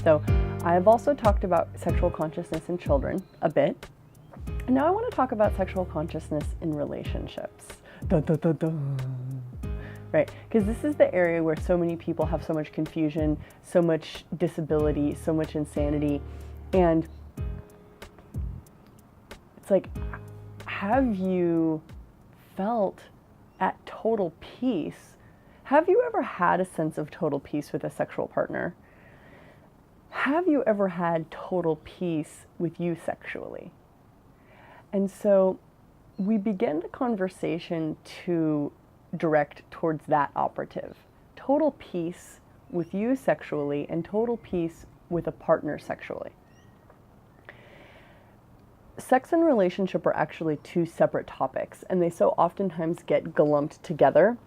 So I've also talked about sexual consciousness in children a bit. And now I want to talk about sexual consciousness in relationships. Dun, dun, dun, dun. Right? Because this is the area where so many people have so much confusion, so much disability, so much insanity. And it's like, have you felt at total peace? Have you ever had a sense of total peace with a sexual partner? Have you ever had total peace with you sexually? And so we begin the conversation to direct towards that operative. Total peace with you sexually and total peace with a partner sexually. Sex and relationship are actually two separate topics, and they so oftentimes get lumped together.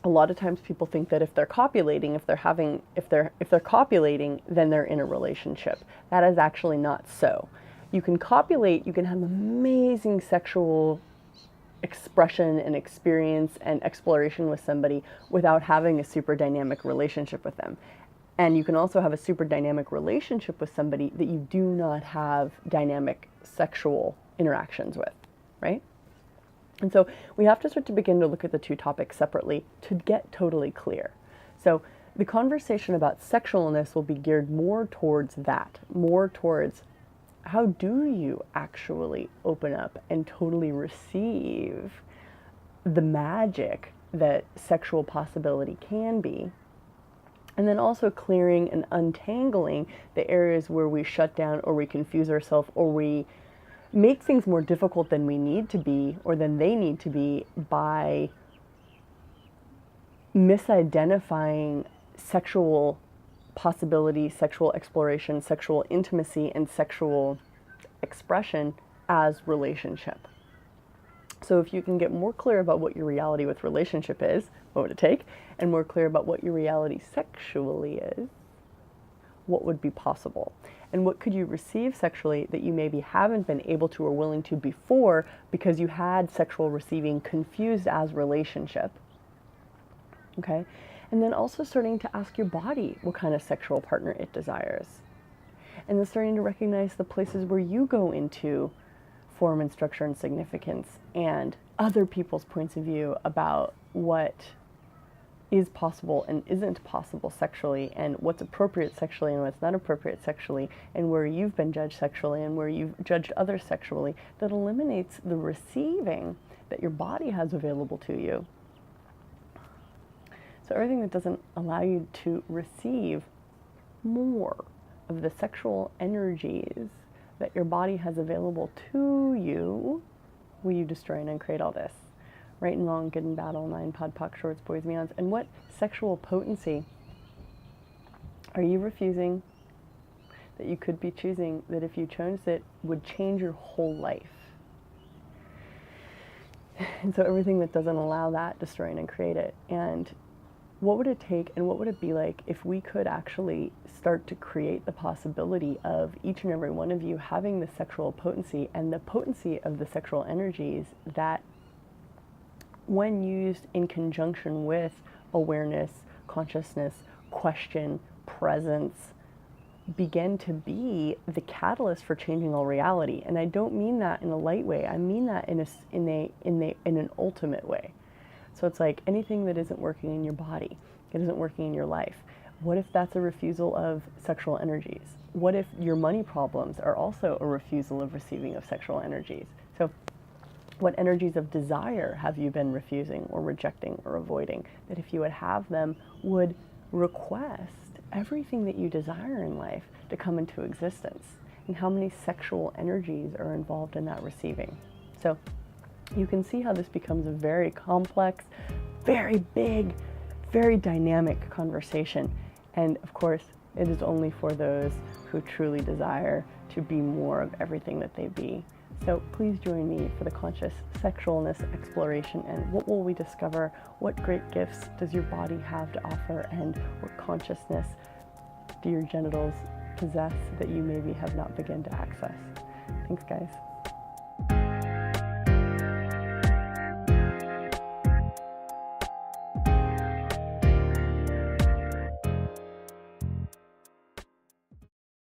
A lot of times people think that if they're copulating, if they're copulating, then they're in a relationship. That is actually not so. You can copulate, you can have amazing sexual expression and experience and exploration with somebody without having a super dynamic relationship with them. And you can also have a super dynamic relationship with somebody that you do not have dynamic sexual interactions with, right? And so we have to start to begin to look at the two topics separately to get totally clear. So the conversation about sexualness will be geared more towards that, more towards how do you actually open up and totally receive the magic that sexual possibility can be. And then also clearing and untangling the areas where we shut down or we confuse ourselves or we make things more difficult than we need to be or than they need to be by misidentifying sexual possibility, sexual exploration, sexual intimacy, and sexual expression as relationship. So if you can get more clear about what your reality with relationship is, what would it take? And more clear about what your reality sexually is, what would be possible? And what could you receive sexually that you maybe haven't been able to or willing to before because you had sexual receiving confused as relationship? Okay? And then also starting to ask your body what kind of sexual partner it desires. And then starting to recognize the places where you go into form and structure and significance and other people's points of view about what is possible and isn't possible sexually, and what's appropriate sexually and what's not appropriate sexually, and where you've been judged sexually and where you've judged others sexually, that eliminates the receiving that your body has available to you. So everything that doesn't allow you to receive more of the sexual energies that your body has available to you, will you destroy and uncreate all this? Right and wrong, good and bad, all nine, pod, poc, shorts, boys, meons. And what sexual potency are you refusing that you could be choosing that if you chose it would change your whole life? And so everything that doesn't allow that, destroy and uncreate it. And what would it take and what would it be like if we could actually start to create the possibility of each and every one of you having the sexual potency and the potency of the sexual energies that, when used in conjunction with awareness, consciousness, question, presence, begin to be the catalyst for changing all reality. And I don't mean that in a light way. I mean that in an ultimate way. So it's like anything that isn't working in your body, it isn't working in your life. What if that's a refusal of sexual energies? What if your money problems are also a refusal of receiving of sexual energies? So what energies of desire have you been refusing or rejecting or avoiding that if you would have them would request everything that you desire in life to come into existence? And how many sexual energies are involved in that receiving? So you can see how this becomes a very complex, very big, very dynamic conversation. And of course, it is only for those who truly desire to be more of everything that they be. So please join me for the conscious sexualness exploration. And what will we discover? What great gifts does your body have to offer? And what consciousness do your genitals possess that you maybe have not begun to access? Thanks, guys.